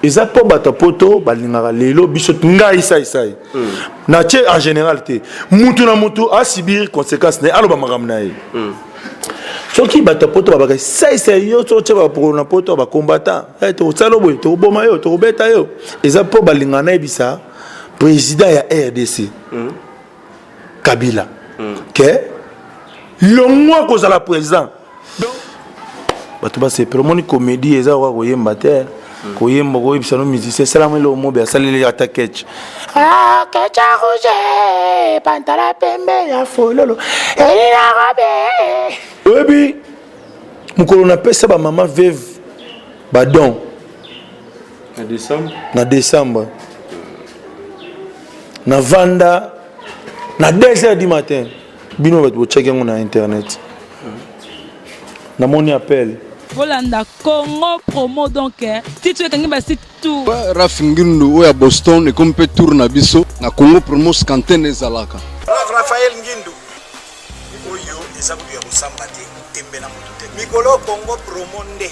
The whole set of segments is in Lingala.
eza po bato poto balingaka lelo biso ngai sai na tie en généralité mutu na mutu a subir conséquences ne aloba makambo na ye soki bato poto babaka sai yo to tie ba pour na poto ba combattant to tsalo boy to boma yo to beta yo eza po balingana na ebisa président ya RDC Kabila que longwa kozala président bato ba se promoni comédie eza kwa koyemba te koyemba koyebisa no musicien salama le mobe asaleli attaque kecha rouge pantala pembe ya fololo elina rabe obi mukolo na pesa ba mama veuve ba don na décembre na vanda na 2h du matin bino bato checker na internet na moni appel Volanda Congo promo donc titre kangi ba site tout Raf Ngindu oya Boston et comme peut tourner biso na Congo promo scanten ezalaka Raphaël Ngindu oyo ezabu ya kusamba tembe na mutu te mikolo Congo promo nde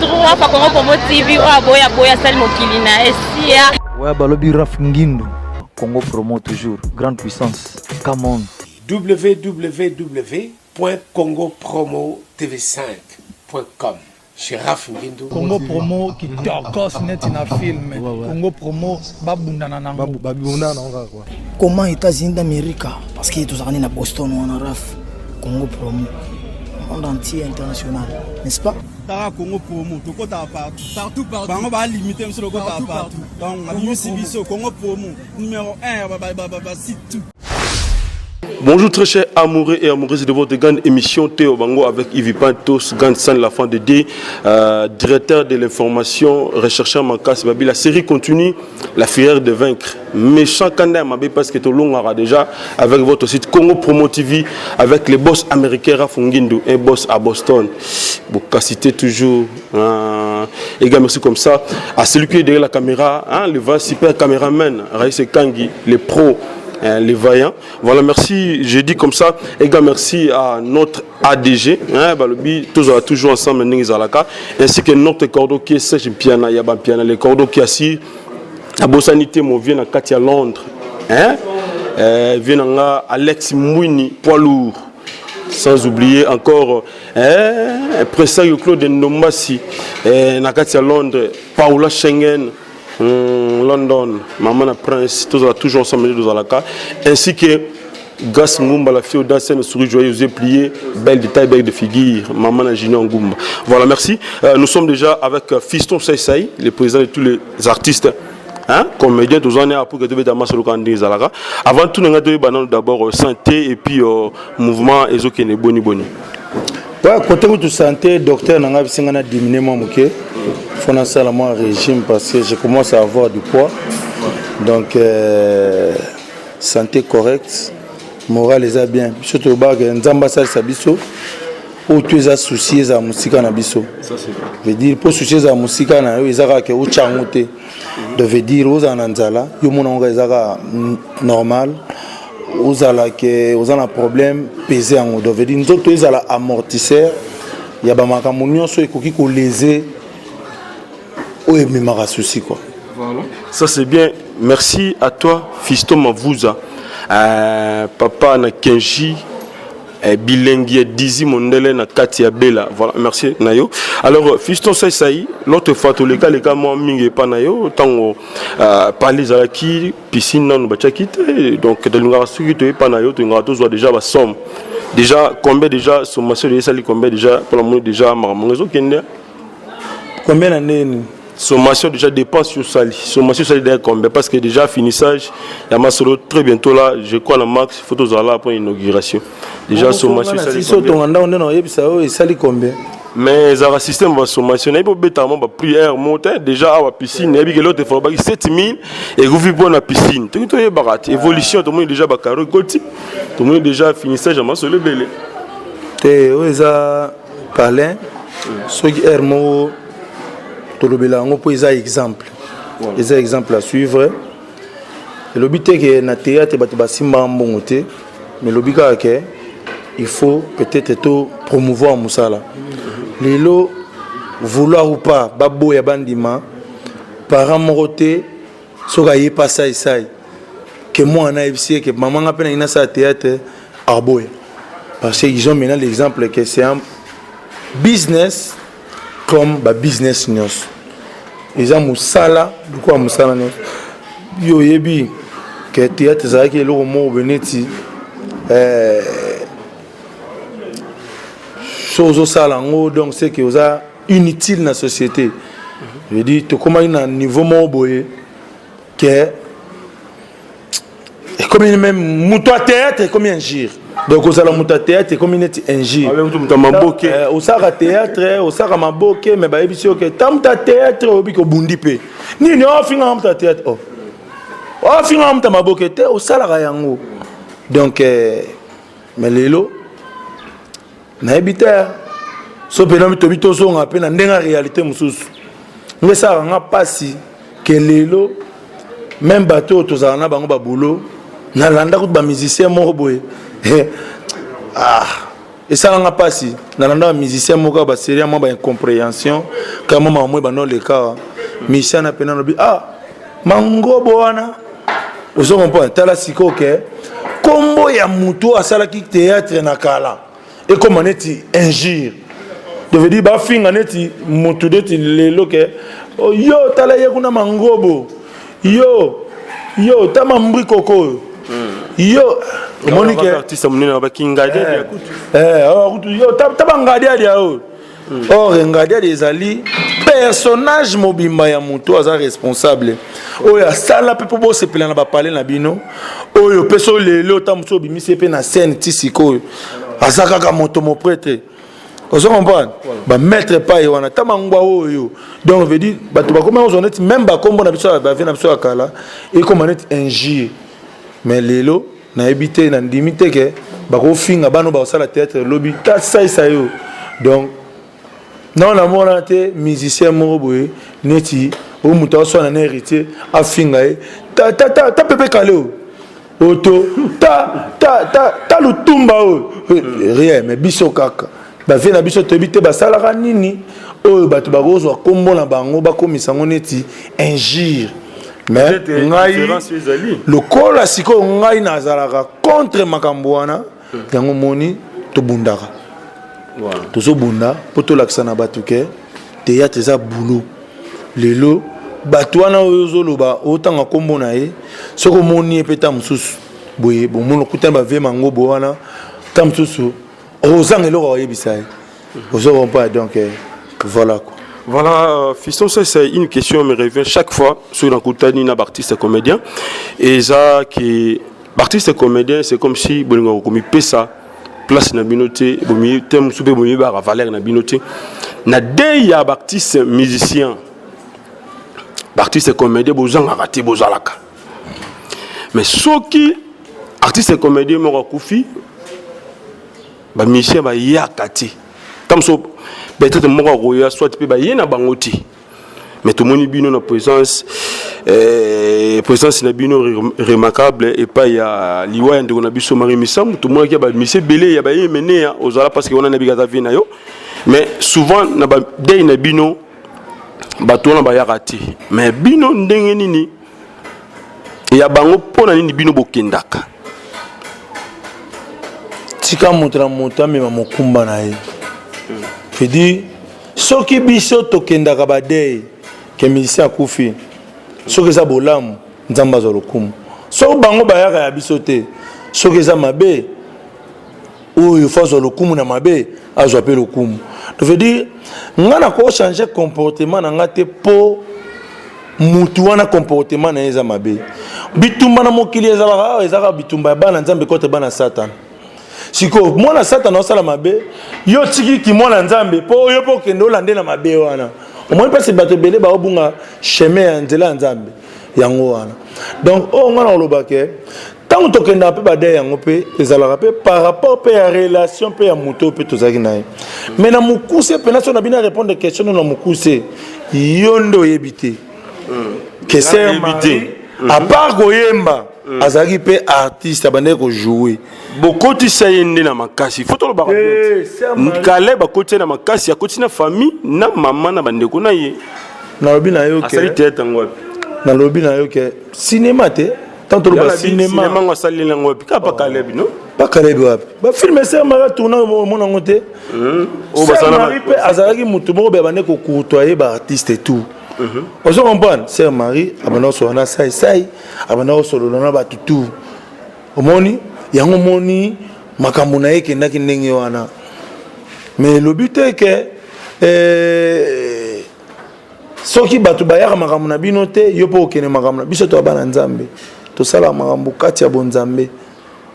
trois fois Congo promo TV oya boya sali mokili na esia oya balobi Raf Ngindu Congo promo toujours grande puissance come on www.congopromotv5.com chez Raf Ngindu Congo promo qui torcos net na film Congo promo babundana nango babundana nango quoi comment États-Unis d'Amérique parce que tous années na Boston on a Raf Congo promo monde entier international n'est-ce pas Tara Congo promo to kota partout bango ba limiter monsieur le kota partout donc on a mis biso Congo promo numéro 1 ba site tout. Bonjour très chers amoureux et amoureuses de votre grande émission Théo Bango avec Yves Pantos, Gansan Lafan de D, directeur de l'information, rechercheur Mankas Babi. La série continue, la filière de vaincre. Méchant Kanda Mabé parce que tout le monde déjà avec votre site Congo Promo TV, avec les boss américains Raf Ngindu, un boss à Boston. Vous citez toujours, et gars, merci comme ça. À celui qui est derrière la caméra, le vrai super caméraman, Raïs Kangi, les pros. Les vaillants. Voilà, merci. Je dis comme ça. Et merci à notre ADG. Tous toujours ensemble, ainsi que notre cordeau qui est Serge Piana, Yaban Piana, les cordeaux qui assis. La Bossanité, mon vient à Katia Londres. Vient à Alex Mouini, poids lourd. Sans oublier encore Pressario Claude Ndombasi, Nakatia Londres, Paola Schengen. London, Maman Prince, tous toujours ensemble dans la cas, ainsi que Gas Ngumba, la fille audace, le sourire joyeux, yeux pliés, belle détail, belle de figure, Maman Junior Ngumba. Voilà, merci. Nous sommes déjà avec Fiston Saïsaï, le président de tous les artistes. Comédien, tous en est pour que tu aies sur le candidat Zalaga. Avant tout, nous avons d'abord santé et puis mouvement Ezokene Boni Boni. Côté de santé, docteur, n'a pas diminué mon bouquet. Il faut ça un régime parce que je commence à avoir du poids. Donc, santé correcte, morale est bien. Surtout au bas, les ambassades sabiso, où tu es associé à la musique na biso. Ça c'est vrai. Veut dire pour soucier à la musique na yo ezaka ke ou changote. De veut dire aux ananzala, yo mononga ezaka normal. Aux ala que aux an problème pesé en de veut dire nous autres ezala amortisseur. Il y a ba makambo nyonso ekoki ko léser. Oui, mais ma souci quoi. Voilà. Ça c'est bien. Merci à toi, Fiston Mavouza. Papa na Kenji, Bilengi Dizi Mondele na Katia Bella. Voilà, merci Nayo. Alors, Fiston Saïsaï, l'autre fois, tous les cas, moi, mingi pas Nayo, tant parler à la qui, piscine, non, bah, quitter. Donc, de l'ungara qui te pas Nayo, tu n'auras toujours déjà la somme. Déjà, combien déjà, sommation de Sali, combien déjà, pour le moment, déjà, mon réseau qui est combien d'années? Sommation déjà dépense sur Sali. Sommation Sali d'ailleurs combien? Parce que déjà finissage, il y a ma solo très bientôt là, je crois la max, photos là pour l'inauguration. Déjà sommation Sali. Combien? Mais le système va sommation, il faut bêtement prière monter déjà à la piscine, il y a l'autre fois 7000 et vous vivez la piscine. Tout est barat. Évolution, tout le monde déjà bakaro côté. Tout le monde déjà finissage à ma solo belé. Té oza parler ceux qui hermo tout le bélango pour les exemples. Les exemples à suivre. Et le but est que na théâtre ba simba mbongote, mais le but est que il faut peut-être tout promouvoir musala. Lelo vouloir ou pas babo ya bandima parent moroté soka yé pas ça et ça que moi on a essayé que maman a peine ina ça théâtre arboya parce qu'ils ont maintenant l'exemple que c'est un business comme ba business nyos ils ont musala de quoi musala nyos yo yebi que théâtre ça qui est le mot beneti chose au salango donc c'est que vous a inutile dans la société. Je dis tu comment il a niveau mon boy que comme il même mouton théâtre comme un gire donc vous allez mouton théâtre comme il est un gire au sara théâtre au sara maboke mais ba ebisi que tam ta théâtre obi ko bundi pe ni on finga mouton théâtre oh finga mouton maboke te au sala yango donc mais lelo na ebita so pena mitobito so nga pena ndenga réalité mususu ngesa nga pasi que lelo même bateau tozala na bango ba boulot na landa ko ba musicien moko boye et ça nga pasi na landa ba musicien moko ba série mo ba incompréhension kama mama ba no le cas musicien na pena no bi mangobo wana ozo comprendre tala siko ke kombo ya muto asala ki théâtre na kala et comme on est injure de veut dire ba finga neti mutu deti lelo ke yo tala ye kuna mangobo yo tama mbri koko yo monique artiste munene ba kingade yo taba ngade ya or ngade des ali personnage mobimba ya mutu aza responsable oya sala pe po se pela na ba parler na bino oyo peso lelo tamuso bimise pe na scène tisiko azaka ka moto mo prêtre vous comprenez ba mettre pas y wana tamangwa oyo donc veut dire ba to ba comment on est même ba kombo na biso ba vient na biso akala et comme on est injure mais lelo na ebité na limité que ba ko finga bano ba sala théâtre lobby ta ça yo donc non la monate musicien mo boye neti o muta so na héritier a finga ta pepe kaleo auto ta lutumba rien mais biso kaka ba vient na biso tebité ba sala nini o ba to ba go zo kombo na bango ba komisa ngoneti injure mais le col a siko ngai na zalaka contre makambo wana yango moni to bundaka to zo bunda poto lakisa na batu ke théâtre za boulot lelo batu wana ozo loba otanga kombo na ye soko moni epeta mususu boye bon mono kutana ba ve mango bo wana tam susu ozanga eloko oyebisa ye ozo pas donc voilà quoi. Voilà, fiston, ça c'est une question me revient chaque fois sur l'encoutani na artiste comédien et ça qui artiste comédien c'est comme si bon comme pesa place na binoté bon thème soube bon ba valeur na binoté na dé ya artiste musicien artiste comédien bozanga raté bozalaka mais soki artiste comédien mo kufi ba musicien ba yakati comme ça peut-être moi roya soit pe ba yena bangoti mais tout moni bino na présence na bino remarquable et pas ya liwa ndeko na biso mari misam tout monde qui ba mise belé ya ba yemene ozala parce que on na bigata vina yo mais souvent na ba dei na bino bato na ba yakati mais bino ndenge nini ya bango pona nini bino bokendaka tika motra motame ma mokumba na ye je dis ce qui biso tokendaka badei ke musicien akufi soki eza bolamu nzambe azwa lokumu soki bango bayaka ya biso te soki eza mabe oyo fo azwa lokumu na mabe azwa mpe lokumu je veux dire nga na kochange comportement na nga te mpo mutu wana comportement na ye eza mabe bitumba na mokili ezalaka ezalaka bitumba ya bana nzambe kote bana satana siko mwana satana osala mabe yo tiki ki mwana nzambe po yo po kende olande na mabe wana omoni pasi bato bele ba obunga chemin ya nzela nzambe yango wana donc o ngana olobake tango tokenda pe bade yango pe ezalaka pe par rapport pe ya relation pe ya moto pe tozaki naye mais na mukuse pe na so na bina répondre question na mukuse yo ndo yebite que c'est invité à part goyemba azaki pe artiste abande ko jouer bokoti sayende na makasi foto lo ba kale bakoti na makasi akoti na famille na mama na bandeko na ye nalobi na yo asali théâtre ngwa nalobi na yo ke cinéma te tanto le cinéma ngo asali na ngwa pika pa Caleb non pas Caleb wapi ba film Sœur Marie tourner mon ngote o basala Marie pe azalaki mutu moko be bane ko courtoyer ba artiste et tout ozo comprendre Sœur Marie abana so na sai abana so lo na ba tutu omoni yango moni makambo na yeke ndaki ndenge wana mais le but est que soki bato bayaka makambo na bino te yo po okene makambo na biso to bana nzambe to sala makambo kati ya bonzambe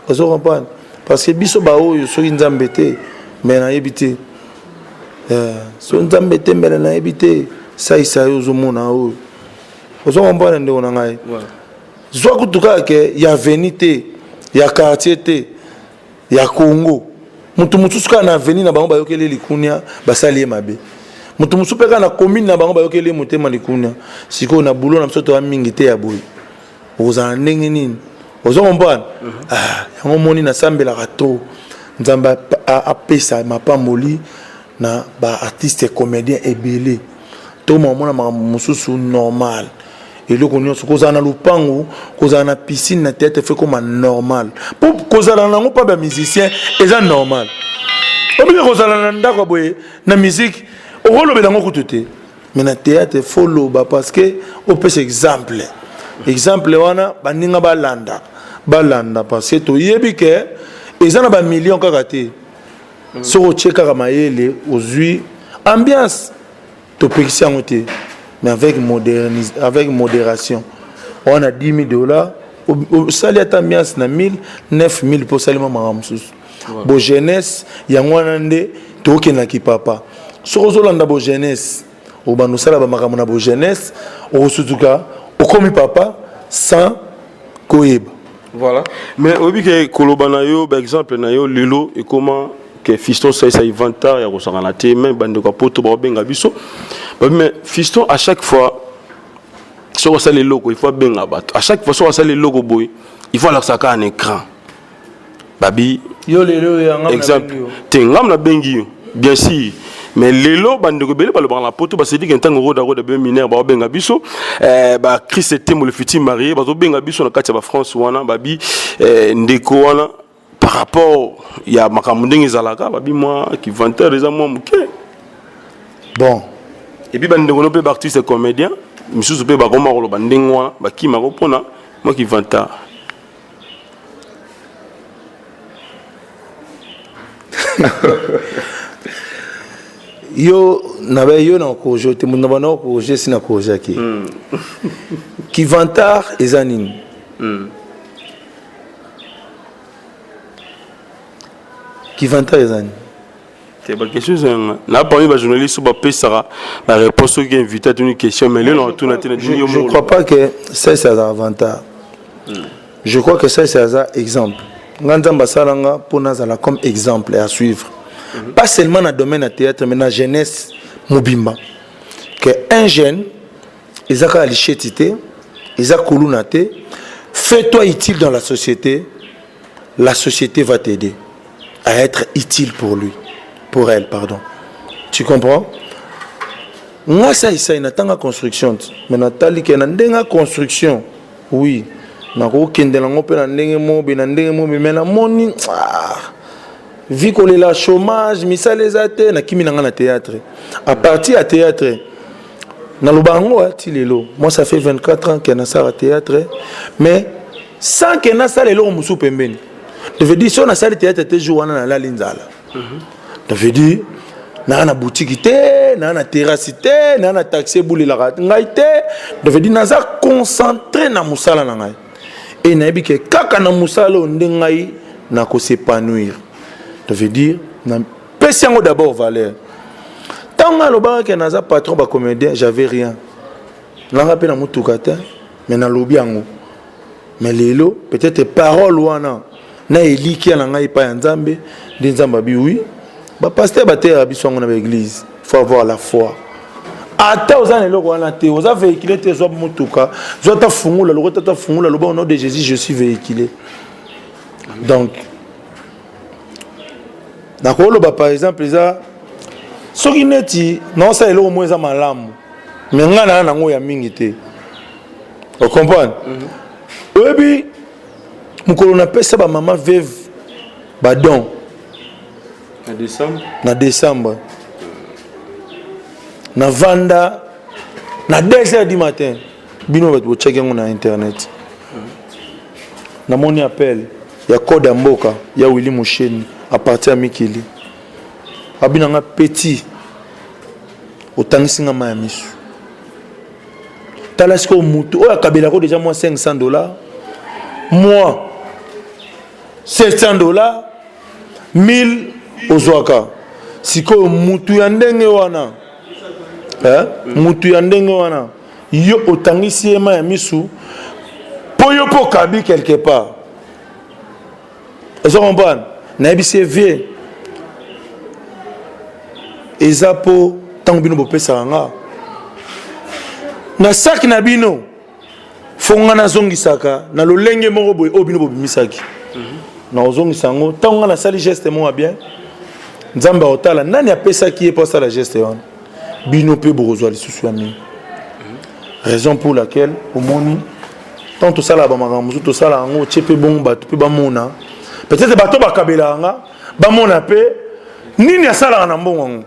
ozo comprendre parce que biso ba oyo soki nzambe te mais na yebite so nzambe te mbele na yebite sai yo zo mona oyo ozo comprendre ndo na ngai zo kutuka ke ya venite ya quartier te ya Congo mutu musuka na avenir na bango bayokele likunya basali mabe mutu musupeka na commune na bango bayokele motema likunya siko na bulo na msoto wa mingi te ya boy ozana ndenge nini ozo comprendre yango moni na sambela rato nzamba apesa mapamboli na ba artiste comédien ebele to mona mususu normal eloko nyonso kozala na lupango kozala na piscine na théâtre fait comme normal po kozala nango pa ba musicien eza normal obika kozala na ndako boye na musique okolobela ngo kutu te mais na théâtre faut loba parce que opesa exemple wana baninga balanda parce que toyebi ke eza na ba million kaka te soko cheka mayele ozwi ambiance topekisi yango te mais avec modération. On a $10,000. Au salaire ambiance na 1000, 9000 pour salement maramsus. Bo jeunesse, yangwanande toke na kipapa. Soko landa bo jeunesse, o banu sala ba makamona bo jeunesse, o sutuka, o komi papa sans koyeba. Voilà. Mais obi ke kolobana yo par exemple na yo lelo et comment que Fiston ça inventaire ya kosangana te même bande ko poto ba benga biso. Mais Fiston à chaque fois sur ça les logos il faut benga bato. À chaque fois sur ça les logos boy, il faut alors ça ka un écran. Babi yo lelo ya ngam exemple tengam na bengi bien sûr. Mais lelo bande ko bele ba lo la poto ba se dit que ntango roda be mineur ba benga biso ba Chris était mo le futur marié ba zo benga biso na kati ba France wana babi ndeko wana par rapport il y a makamundingi zalaka babi moi qui vanteur les moi muke bon et puis bande ko no pe artiste comédien misusu pe ba ko ma ko bandingi wana ba ki ma ko pona moi qui vanteur yo na ko jote mun na ko je sina ko jaki qui vantar ezanine qui vantar ezanine c'est pas quelque chose là parmi les journalistes ba pesara la réponse qui invité à une question mais là on tourne je crois pas que ça c'est un avantage je crois que ça c'est un exemple nganzamba salanga pour nazala comme exemple à suivre. Pas seulement dans le domaine du théâtre, mais dans la jeunesse mobimba. Que un jeune, il a qu'à l'ichétité, il a qu'à fais-toi utile dans la société va t'aider à être utile pour lui, pour elle, pardon. Tu comprends? Moi, ça, il y a une construction. Mais Nathalie, il y a une construction. Oui. Il y a une vu qu'on est là chômage misa les athées na kimi na théâtre à partir à théâtre na lubango atilelo moi ça fait 24 ans que na ça théâtre mais sans que na ça lelo musu pembeni je veux dire si on a ça théâtre te jour na la linzala je veux dire na boutique te na terrasse te na taxi bouli la ngai te je veux dire na ça concentré na musala na ngai et na bi ke kaka na musala ndengai na ko s'épanouir. Je veux dire, personne d'abord valeur. Tant que je suis patron de comédien, j'avais rien. Je me rappelle mais je lobby. Mais lelo, peut-être parole wana na eliki na ngai pa nzambe, nzambe oui. Ba pasteur ba te abisongo na l'église. Il faut avoir la foi. Ata ozana lelo wana te, oza véhiculer te zo mutuka, zo ta fungula, lo ta fungula, lo au nom de Jésus je suis véhiculé. Donc d'accord par exemple ça soki neti non ça eloko moins malamu mais ngana na ngo ya mingi te on comprend oyebi mukolo na pesa ba mama veuve ba don na décembre na vanda na 2h du matin bino bato check yango na internet na moni appel ya code ya mboka ya Willy Musheni à partir ya Mikili abina nga petit otangisi nga maya misu tala siko mutu oyo akabela ko déjà moi $500 moi $700 1000 ozwaka siko mutu ya ndenge wana mutu ya ndenge wana yo otangisi ema ya misu po yo po kabi quelque part ezo comprendre na ebisi vie eza po tango bino bopesa nga na saki na bino fonga na zongisaka na lolenge moko boye o bino bobimisaki na ozongisa ngo tango na sali geste mo bien nzamba otala nani apesaki ye po sala geste wana bino pe bokozwa lisusu ya mingi raison pour laquelle omoni tant to sala ba makambo to sala ngo chepe bon bato pe bamona peut-être bato bakabela nga bamona pe nini asala na mbongo ngo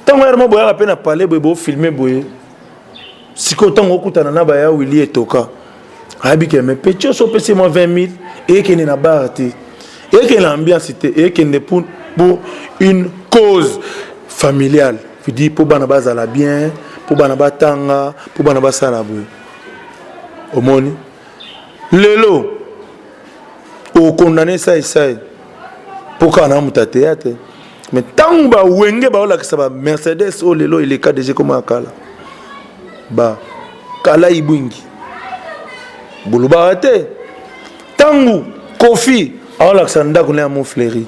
tango ya mo boya pe na parler boye bo filmer boye siko tango okutana na ba ya Willy etoka abike me petit so pese moi 20000 et que na barate et que l'ambiance et que pour une cause familiale je dis pour bana bazala bien pour bana batanga pour bana basala boye omoni lelo o condamner ça et ça pour kana muta théâtre mais tant ba wenge ba ola que ça ba Mercedes o lelo il est cas déjà comme akala ba kala ibungi buluba te tangu kofi aola que ça ndako na mon fléri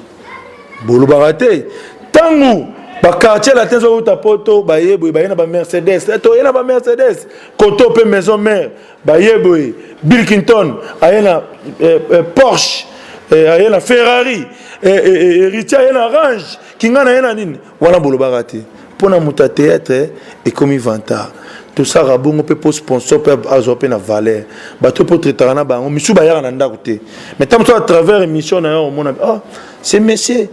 buluba te tangu ba quartier la tenzo uta poto ba yebo ba yena ba Mercedes to yena ba Mercedes koto pe maison mère ba yebo Bill Clinton ayena Porsche ayena Ferrari Richard ayena Range kingana yena nini wana buluba te pona muta théâtre et comme inventaire tout ça rabongo pe pour sponsor pe azope na valeur bato pour traiter na bango misu ba yara na ndako te mais tant à travers émission na yo mona ah c'est monsieur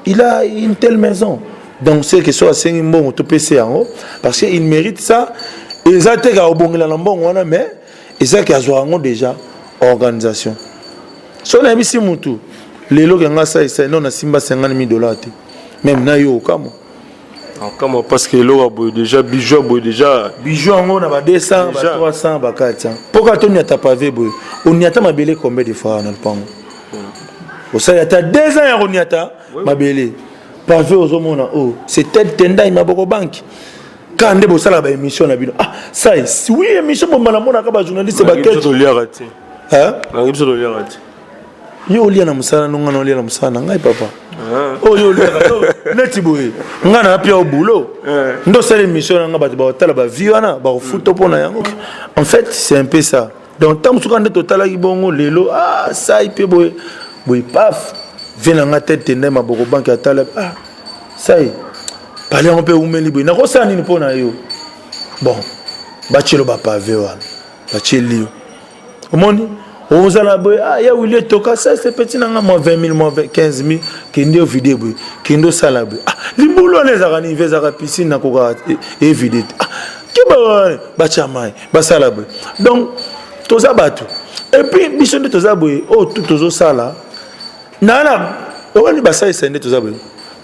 il a une telle maison donc c'est que soit c'est un bon to PC en haut parce qu'il mérite ça et ça te ga obongela na mbongo wana mais et ça qui a zoango déjà organisation so na bisi mutu lelo ke ngasa isa non na simba $50,000 te même na yo kamo comment parce que l'eau a déjà bijoux déjà on a 200 300 400 pourquoi tu n'y as pas vu on n'y a pas mabélé combien de fois dans le pan au ça y a 2 ans on n'y a pas mabélé pas vu aux hommes oh c'est tête tenda il m'a beaucoup banque quand on est la émission na bino ah ça oui émission pour mona ka ba journaliste ba quel hein yo lia na musana no ngana lia na musana ngai papa oh yo lia neti boye ngana pia au boulot ndo sala émission nga ba tala ba vie wana ba foot pona yango en fait c'est un peu ça donc tant que quand total ki bongo lelo ah ça ipe boye boye paf vient nga tête tende ma boko banque atala ah ça y parler un peu umeli boye na ko sa nini pona yo bon ba chelo ba pavé wana ba cheli omoni on a boy ah ya Willy toka ça c'est petit nanga moi 20,000 moi 15,000 kende vidéo boy kendo sala boy ah libulo les arani vezaka piscine na koka et vidéo ah ke ba chamai ba sala boy donc toza batu et puis biso de toza boy oh tout tozo sala nana on ba ça c'est toza boy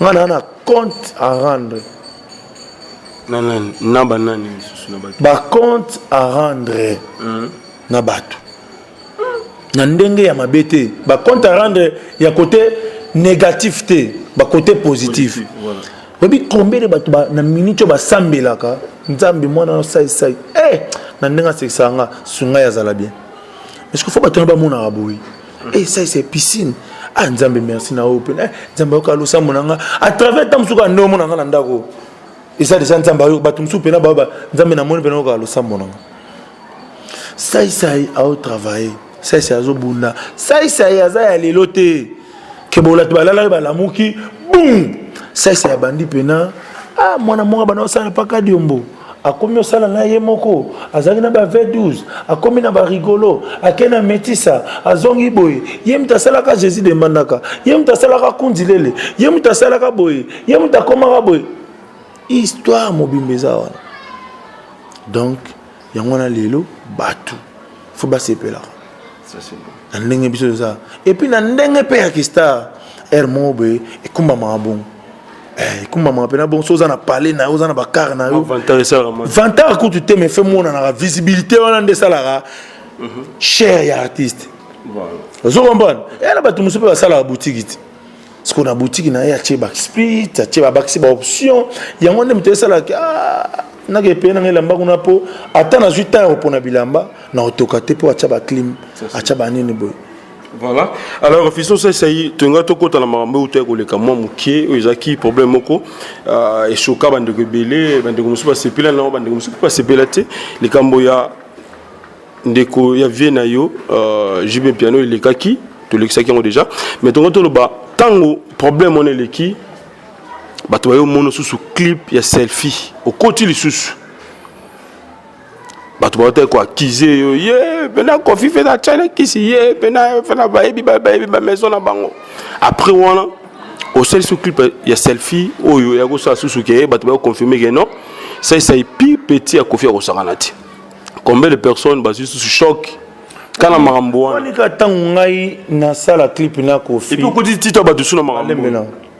ngana na compte à rendre na banani ba compte à rendre na batu na ndenge ya mabete ba compte à rendre ya côté négatif te ba côté positif voilà babi combien de bato ba na minute ba sambelaka nzambe mwana sai sai na ndenga sekanga sunga ya zala bien est-ce qu'il faut bato ba mona aboui ça c'est piscine ah nzambe merci na open nzambe ka lusa monanga à travers tamsuka ndo monanga na ndako et ça déjà nzambe bato msupe na baba nzambe na moni pena ka lusa monanga sai sai au travailler ça c'est azobunda ça c'est azaya lelote ke bola balala balamuki boum ça c'est abandi pena ah mwana monga bana osala paka diombo akomi osala na ye moko azali na ba V12 akomi na ba rigolo akena metisa azongi boye ye mutasalaka Jésus de Mandaka ye mutasalaka kundilele ye mutasalaka boye ye mutakomaka boye histoire mobimbeza wana donc yango na lelo batu faut ba sepela ça c'est bon na ndenge biso ça et puis na ndenge pe ya kistar hermobe ekumba mabon kumba mapena bon soza na parler na oza na bakar na yo vantar ko tu te me fait mona na visibilité wana nde salara cher ya artiste voilà zo comprendre et la batu muso pe ba sala boutique ti parce qu'on a boutique na ya che back split che ba back ba option yango nde mte sala na ke pe na ngelamba kuna po ata na 8 ans pour na bilamba na otokate po acha ba clim acha ba nini boy. Voilà. Alors, Fisson, ça y est, tu as tout côté la maman ou tu as collé comme moi, mouké, ou ils problème moko, et choka bande de rebelle, bande de monsieur pas sepela, non, bande de monsieur pas sepela, les Camboya, ndeko ya viena yo, JB piano, il est kaki, tous les qui ont déjà, mais ton retour bas, tant problème on est les qui, bah tu vois yo mono sous clip, il y a selfie, au côté les sous. Bah tu vois quoi kiser yo ye bena kofi fait la challenge kisi ye bena fait la baby maison na bango après wana au seul sous clip il y a selfie oyo ya ko sa sous ke bah tu vas confirmer que non ça est plus petit à kofi ko saranati combien de personnes bah sous choc kana marambo wana ni ka tangai na sala clip na kofi et puis ko dit tito ba dessus na marambo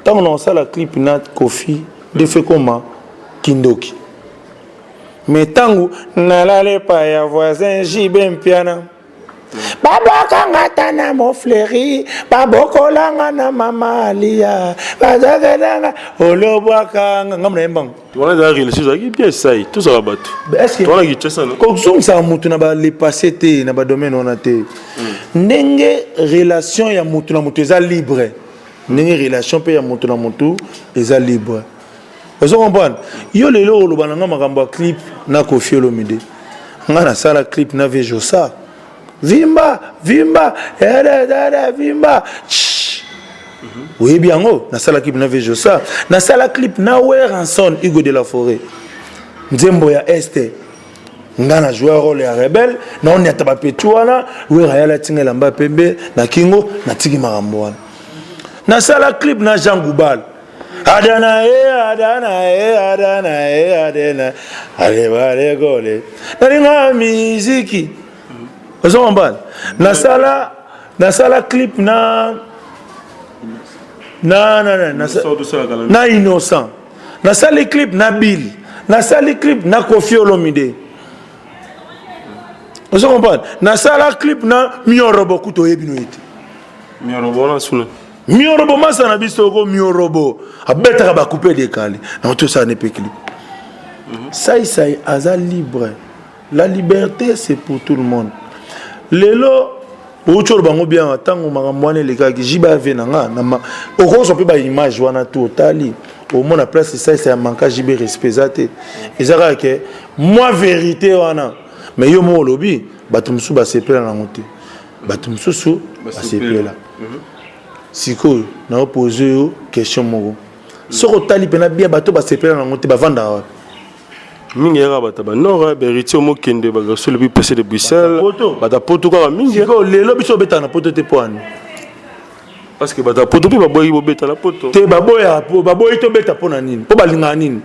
tango na sala clip na kofi de fait comment kindoki. Mais tangu n'allez pas y voisin j'ibem piana Baboka ngata mo fleuri baboko langa na mama alia bazaganga olobwaka ngamna embang tu vois la relation ça qui bien ça tout ça va battre est-ce que toi là qui ça non ko ça mutu na ba les passé te na ba domaine on a te ndenge relation ya mutu na mutu eza libre ndenge relation pe ya mutu na mutu eza libre. Vous comprenez? Yo lelo lo bananga makambo clip na Koffi Olomide. Ngana sala clip na Vejosa. Vimba, vimba, vimba. Oui bien ngo, na sala clip na Vejosa. Na sala clip na Weranson Hugo de la Forêt. Nzembo ya Este. Ngana jouer rôle ya rebelle, na on yataba petuana, Wera ya la tingela mba pembe na Kingo na tigi makambo wana. Na sala clip na Jean Goubal. Adana, allez, gole. Nalinga miziki. Vous comprenez? Na sala clip na innocent. Na sala clip na Bill. Na sala clip na Koffi Olomide. Vous comprenez? Na sala clip na Miorobo kuto yebinoite. Miorobo na suna. Miorobo masa na biso ko miorobo abeta ba couper décalé na tout ça n'est pas clip ça aza libre la liberté c'est pour tout le monde lelo ocholo bango bien tango makamwane le kaki jiba venanga na okoso pe ba image wana tout tali au moins la place ça manka jibe respect zate ezaka ke moi vérité wana mais yo mo lobby batumsu ba sepela na ngote batumsu ba sepela. Siko na poser une question moko soko tali pena bien bato ba sepela na ngote ba vanda wa mingi ya bata ba nord beriti mo kende ba gaso le PC de Bruxelles bata poto ka mingi ko lelo biso beta na poto te poani parce que bata poto pe ba boyi bo beta na poto te ba boyi to beta pona nini po ba linga nini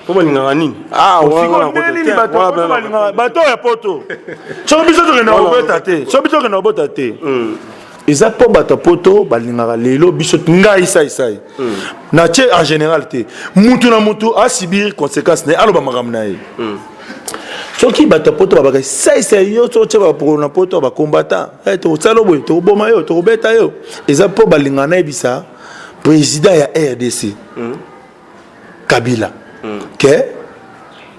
po ba linga nini wana ko bato ya poto so biso to na beta te so biso na bota te Eza po bata poto balingaka lelo biso ngai sai na che en général te mutu na mutu a subir conséquences ne aloba makambo na ye soki bata poto babaka sai yo to che ba pour na poto ba combattant to tsalo boy to boma yo to beta yo eza po balingaka na ebisa président ya RDC Kabila ke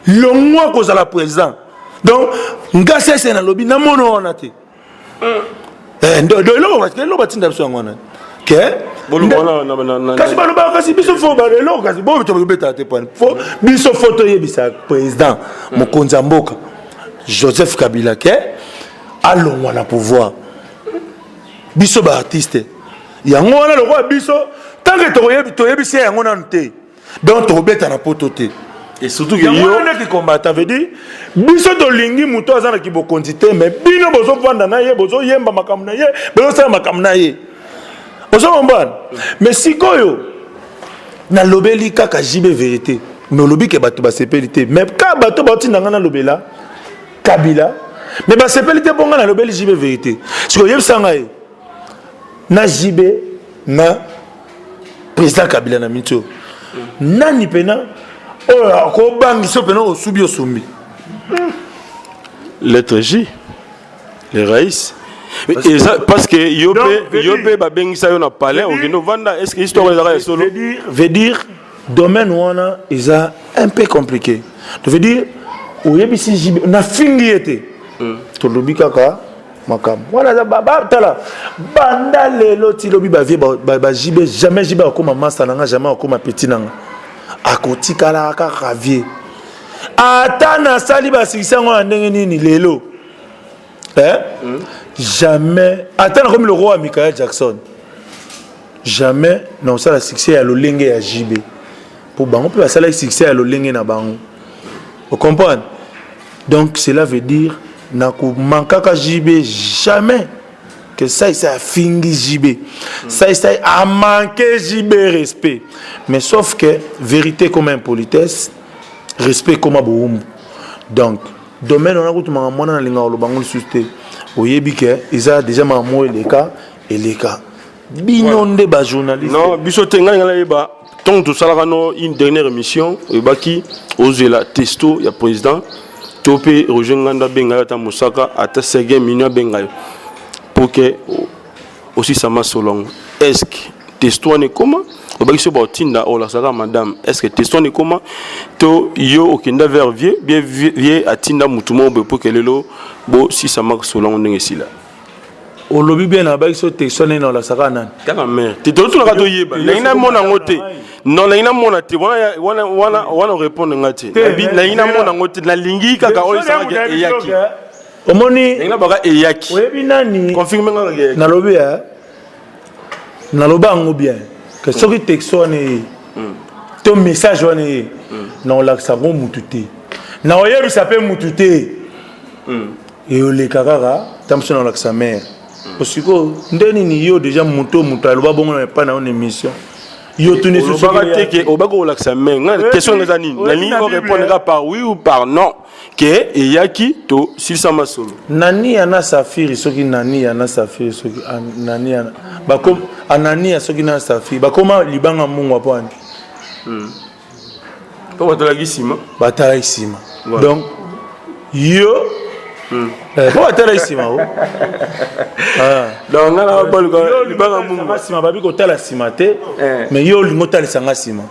longwa ko la président donc ngase c'est na lobby na mono ona te lo batinda biso ngwana ke kasi baloba kasi biso fo balelo kasi bo to beta te point fo biso photo yebisa président mokonza mboka Joseph Kabila ke alongwa na pouvoir biso ba artiste yango wana lokwa biso tant que to yebisa yango na nte donc to beta na poto te Et surtout que yo qui combattant veut dire biso to lingi muto azana ki bokonzi te mais bino bozo vanda na ye bozo yemba makambo na ye bozo sala makambo na ye bozo mbana mais sikoyo na lobeli kaka jibe vérité mais lobi ke bato ba sepelité mais ka bato bati nanga na lobela Kabila mais ba sepelité bonga na lobeli jibe vérité sikoyo yebsanga ye na jibe na président Kabila na mito nani pena oh ko bangi so pena osubi osumbi lettre J les raïs parce que yopé ba bengi sa yo na palais on vient vendre est-ce que histoire est solo veut dire domaine wana is un peu compliqué ça veut dire oyebisi jibe na fingi été to lobi kaka makam voilà baba tala banda lelo ti lobi ba vie ba jibe jamais jibe akoma master nanga jamais akoma petit nanga akotikala ka ravier ata na sali ba sikisango ndenge nini lelo jamais ata na comme le roi Michael Jackson jamais non ça la succès à l'olenge ya jibe pour bango peut ça la succès à l'olenge na bango vous comprenez donc cela veut dire na ko mankaka jibe jamais que ça a fingi jibe ça a manqué jibe respect mais sauf que vérité comme impolitesse respect comme boum donc domaine on a tout mona na linga lo bango susté oyebi ke isa déjà mamo les cas binonde ba journaliste non biso tenga ngala yeba tant tout ça no une dernière émission et baki ozela testo ya président topé rojenganda benga ta musaka ata sege minwa benga pour que aussi ça m'a solong est-ce que testo ne comment obaki so botinda o la saka madame est-ce que testo ne comment to yo okenda vers vieux atinda mutumo pour que lelo bo si ça m'a solong ndenge là au lobby bien na so testo ne na la saka nan kaka mère te to na to yeba na mona ngote non na mona te wana répondre ngati na mona ngote na lingi kaka o saka eyaki omoni na baka eyaki oyebi nani confirme nga na lobby na lobango bien que ce qui texto ne ton message wane na la sabon mutute na oyebi ça peut mutute et ole kakara tamso na la sa mère parce que ndeni ni yo déjà muto aloba bongo na pas na une émission yo tuni sur ce que obako la sa mère question ngazani na ni ko répondre par oui ou par non que eyaki to silsa masolo nani ana safiri soki nani ana safiri soki nani ana bakom anani soki na safiri bakoma libanga mungu apani po batalakisima donc yo po batalakisima o donc ngana baluka libanga mungu sima babi ko tala sima te mais yo lingo tala sanga sima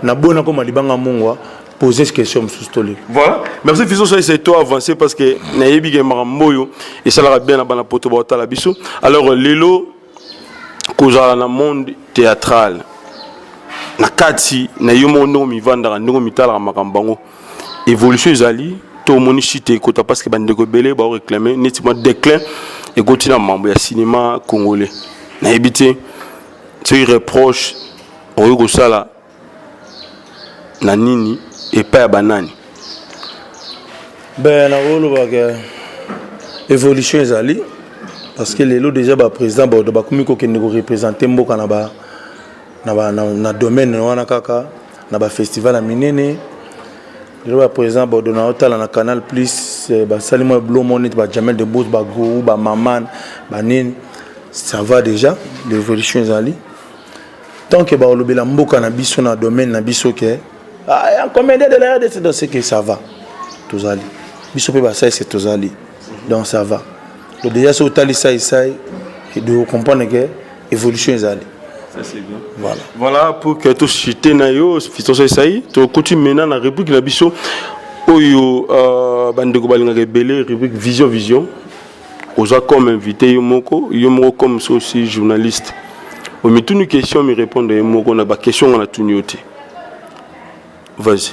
na bona koma libanga mungu poser cette question sous-stolé. Voilà. Merci Fiso, c'est toi avancer parce que naïbi ge maramboyo et ça l'a bien na bana poto bota la biso. Alors lelo kozala na monde théâtral. Na kati na yomo no mi vanda ndongo mitala makambango. Évolution ezali to moni chité kota parce que bande ko belé ba réclamer netiment déclin et continue mambo ya cinéma congolais. Naïbi te c'est reproche o go sala na nini et pas banani ben na wolo ba évolution ezali parce que lelo déjà ba président ba komiko ke ndeko représenter mboka na domaine wana kaka na ba festival à minene lelo ba président ba na hôtel na Canal Plus ba salimo Blue Money ba Jamel de Boss ba Gou ba Maman ba nini ça va déjà l'évolution ezali tant que ba olobela mboka na biso na domaine na biso ke combien de l'air de dans ce que ça va tous ali biso pe ba ça c'est tous ali donc ça va le déjà sur tali ça et de comprendre que évolution est allée ça c'est bien voilà pour que tout chité na yo fiso ça to continue maintenant na rubrique na biso oyo bande ko balinga rebelle rubrique vision oza comme invité yo moko comme aussi journaliste o me tunu question me répondre yo moko na ba question na tunyote. Vas-y.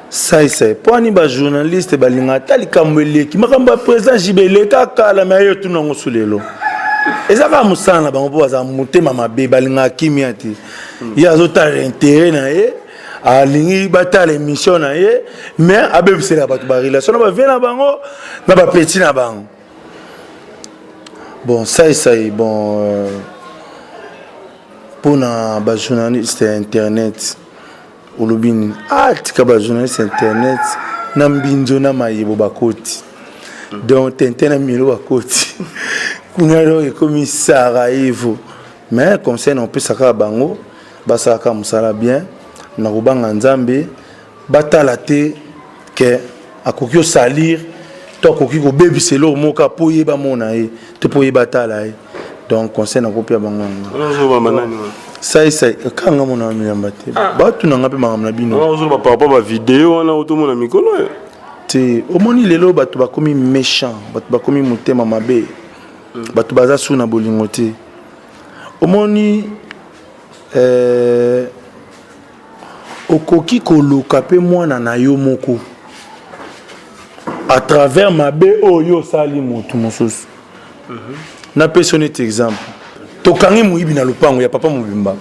Ça c'est pour ni ba journaliste balinga tali kamwele ki makamba président Jibele kaka la meilleur tout non sulelo. Ezaka musana bango po za mutema mabe balinga kimiati. Ya zota intérêt na ye alingi batala émission na ye mais abebisela bato ba relation na ba vie na bango na ba petit na bango bon ça bon pour na ba journaliste internet olobini tika ba journaliste internet na mbinzo na mayebo bakoti donc tentena milo bakoti kuna lo ekomi Sarajevo mais comme ça on peut saka bango basaka musala bien na kubanga nzambe batala te ke akoki salir to akoki ko bebiselo moka poye ba mona e te poye batala e donc conseil na kopia bango ça kanga mona miyamba te batu na ngape mangam na bino ozo ba papa ba vidéo na otomo na mikolo te omoni lelo batu bakomi méchant batu bakomi mutema mabe batu baza su na bolingo te omoni okoki koluka pe mwana na yo moko à travers mabe oyo sali mutu mosusu na personnalité exemple tokangi muibi na lupango ya papa mobimba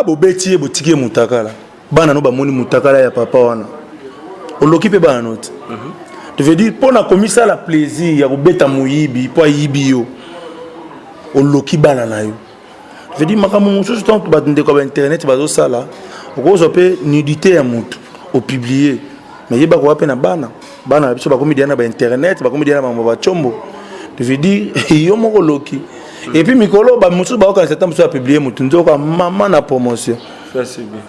bobeti botiki mutakala bana no bamoni mutakala ya papa wana oloki pe bana note je veux dire pour na komisa la plaisir ya kobeta muibi po yibi yo oloki bana na yo je veux dire makamu mosusu tant batinde ko internet bazo sala okozo pe nudité ya mutu au publier mais yeba ko pe na bana biso bakomi dia na ba internet bakomi dia na ba chombo je veux dire yo moko loki et puis mikolo ba mususu ba ko certain mususu a publier mutu nzoka maman na promotion ça c'est bien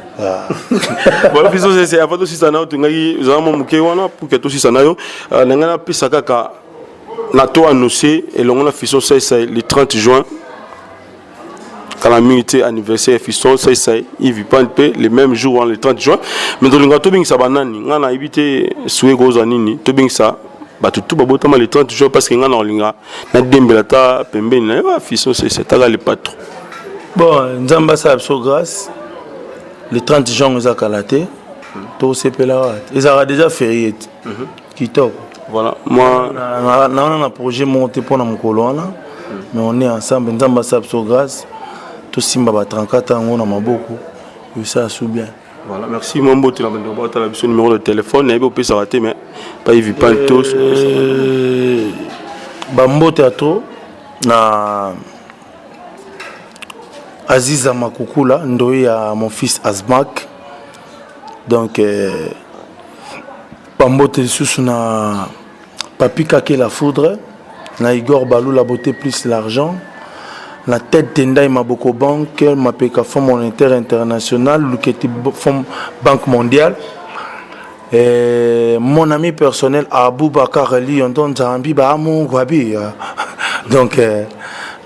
voilà biso c'est avant aussi ça na tungai zama muke wana pour que tout ça na yo ngana pisa kaka na to annoncé et l'on a fiso c'est le 30 juin calamité anniversaire fiston c'est il vit pas le même jour le 30 juin mais dans le gâteau bing ça banani ngana éviter soué gros anini to bing ça ba tout ba botama le 30 juin parce que ngana olinga na dembelata pembeni na fiston c'est taga le patron bon nzamba sa so grâce le 30 juin nous a calaté to sepela ils aura déjà férié qui top voilà moi on a un projet monté pour na mkolona mais on est ensemble nzamba sa so grâce tout simba ba 34 ans on a maboko ça sou bien voilà merci mon beau tu la numéro de téléphone et peut ça rater mais pas il pas tous bambo théâtre na Aziza Makukula ndoye à mon fils Azmak donc bambo te sous na Papi Kake la foudre na Igor Balou la beauté plus l'argent la tête Tendai Maboko Bank, Mapeka Fonds monétaire international, Luketi Banque mondiale. Et mon ami personnel Abou Bakar Ali, on donne Zambi Bahamou Gwabi. Donc,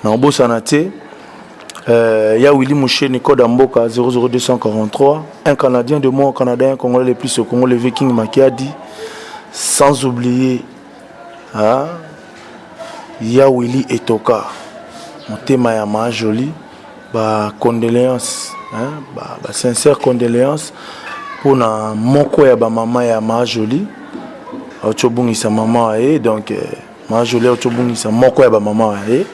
Nambo Sanate, ya Willy Mouché Nico Damboka 00243, un Canadien de moi au Canada, un Congolais le plus au Congo, le Viking Makiadi, sans oublier ya Willy Etoka. Mon thème est ma jolie, condoléances, sincère condoléances pour na moko ya ba maman ya ma jolie. Ochobungi sa maman aé donc ma jolie ochobungi sa moko ya ba maman aé.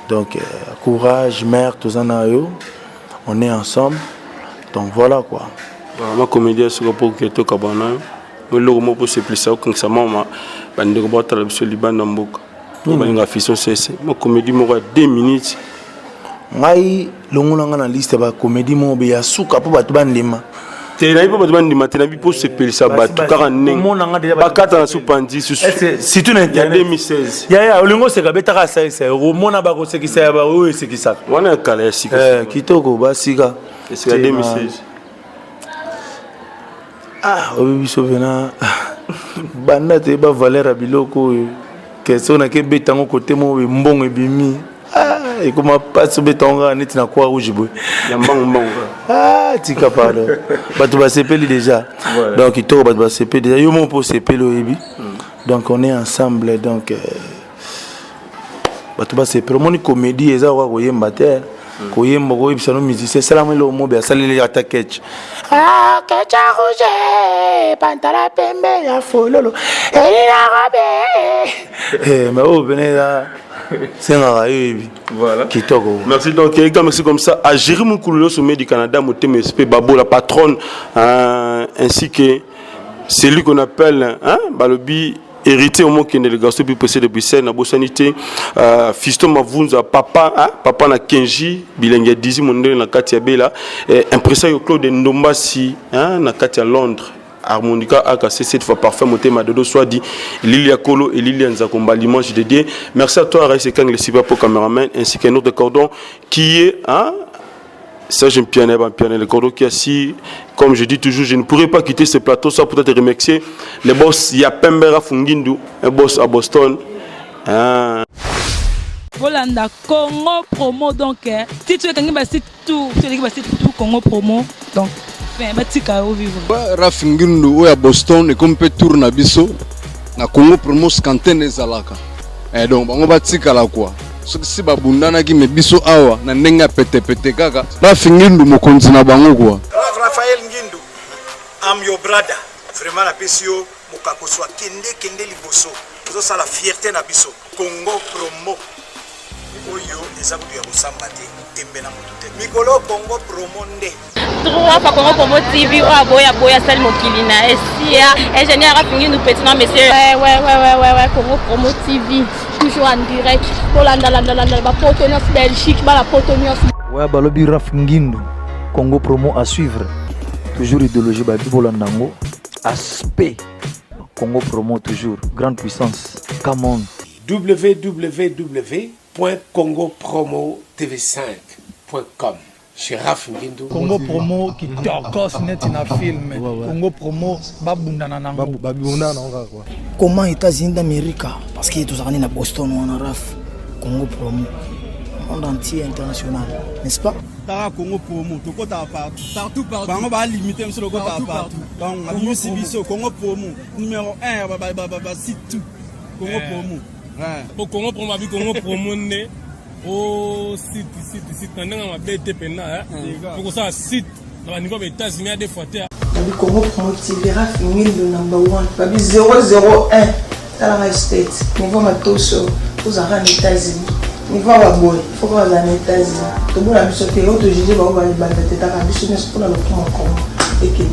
Donc courage mère tous en ayo. On est ensemble. Donc voilà quoi. Ma comédie sur pour que to kabana. Mais le mot pour se placer quand sa maman bande ko bota la Liban Namboka. Balinga fiso c'est ma comédie mo 2 minutes ngai longona nga na liste ba comédie mo be ya suka po batu bandima te na ipo batu bandima te na bipo se pelisa batu 40 ba kata na supandi si tu na internet 2016 ya olingo se kabeta ka sa romona ba ko se ki sa ba o se ki sa wana kala ya sika kitoko ba sika c'est 2016 obiso vena banda te ba valeur biloko question na ke betango côté mo mbongo ebimi et comment passe betonga net na quoi rouge boy ya mbongo tika pardon batu ba sepeli déjà donc il to batu ba sepeli déjà yo mon pour sepeli oyebi donc on est ensemble donc batu ba sepeli mon comédie eza wa koyemba te koyemba ko yebisa no musicien sala mo lo mo be salele attaque ketch rouge pantala pembe ya fololo elina robe mais oh venez là c'est un voilà kitoko. Merci donc merci comme ça à Jérémy Kouloulou au sommet du Canada Moté MSP Babo la patronne ainsi que celui qu'on appelle Balobi hérité au monde qui est délégation puis passé depuis scène na bosanité Fiston Mavunza papa na Kenji bilenge 10 monde na Katia Bela impression Claude Ndombasi na Katia Londres harmonica AKC cette fois parfait monté Madodo soit dit Lilia Kolo et Lilia Nzakomba l'image dédié. Merci à toi Raïs Kang le super pour cameraman ainsi qu'un autre cordon qui est Serge Pianet le cordon qui est assis. Comme je dis toujours, je ne pourrais pas quitter ce plateau sans peut-être remercier les boss. Il y a Pembera Fungindu, un boss à Boston. Volanda Congo Promo donc si tu veux gagner tout Congo Promo donc batika au vivre. Rafingindu à Boston et comme peut tourner biso na Congo Promo scanten ezalaka. Et donc bango batika la quoi. Si babundana ki mebiso awa na ndenga pete kaka Rafingindu mokonzi na bango quoi. Raphaël Ngindu, I'm your brother. Vraiment la pesio mokako soit kende liboso. Zo la fierté na biso. Congo Promo. Oyo ezabudu ya bosamba te tembe na moto te. Mikolo Congo Promo nde. Trois fois Congo Promo TV boya sali mokili na esia ingénieur Rafingindu petit non monsieur. Ouais Congo Promo TV toujours en direct. Polanda ba Potonios Belgique ba la Potonios. Ouais Balobi Rafingindu Congo Promo à suivre. Toujours idéologie Babi Bolandango. Aspect Congo Promo toujours. Grande puissance. Come on. www.congopromotv5.com. Chez Rafingindu. Congo Promo qui torcos net na film. Congo Promo babundana nango. Babundana nango quoi. Comment États-Unis d'Amérique parce que tous années na Boston ou en Raf. Congo Promo. Monde entier international, n'est-ce pas? Tara Congo Promo, tout partout. Bango ba limiter monsieur le partout. Donc on a Sibiso Congo Promo numéro 1 site tout. Congo Promo. Au Congo Promo abi Congo Promo né au site ndanga mabete pena pour ça site na niveau des États-Unis des fois terre. Le Congo Promo TV Rafingindu number 1 babi 001 Tala State niveau matoso aux États-Unis. Il faut avoir boy, il faut avoir la États-Unis. Tout le monde a vu ce que l'autre juge va avoir les balles de tête à la biche, mais c'est pour la locomotive et qu'il est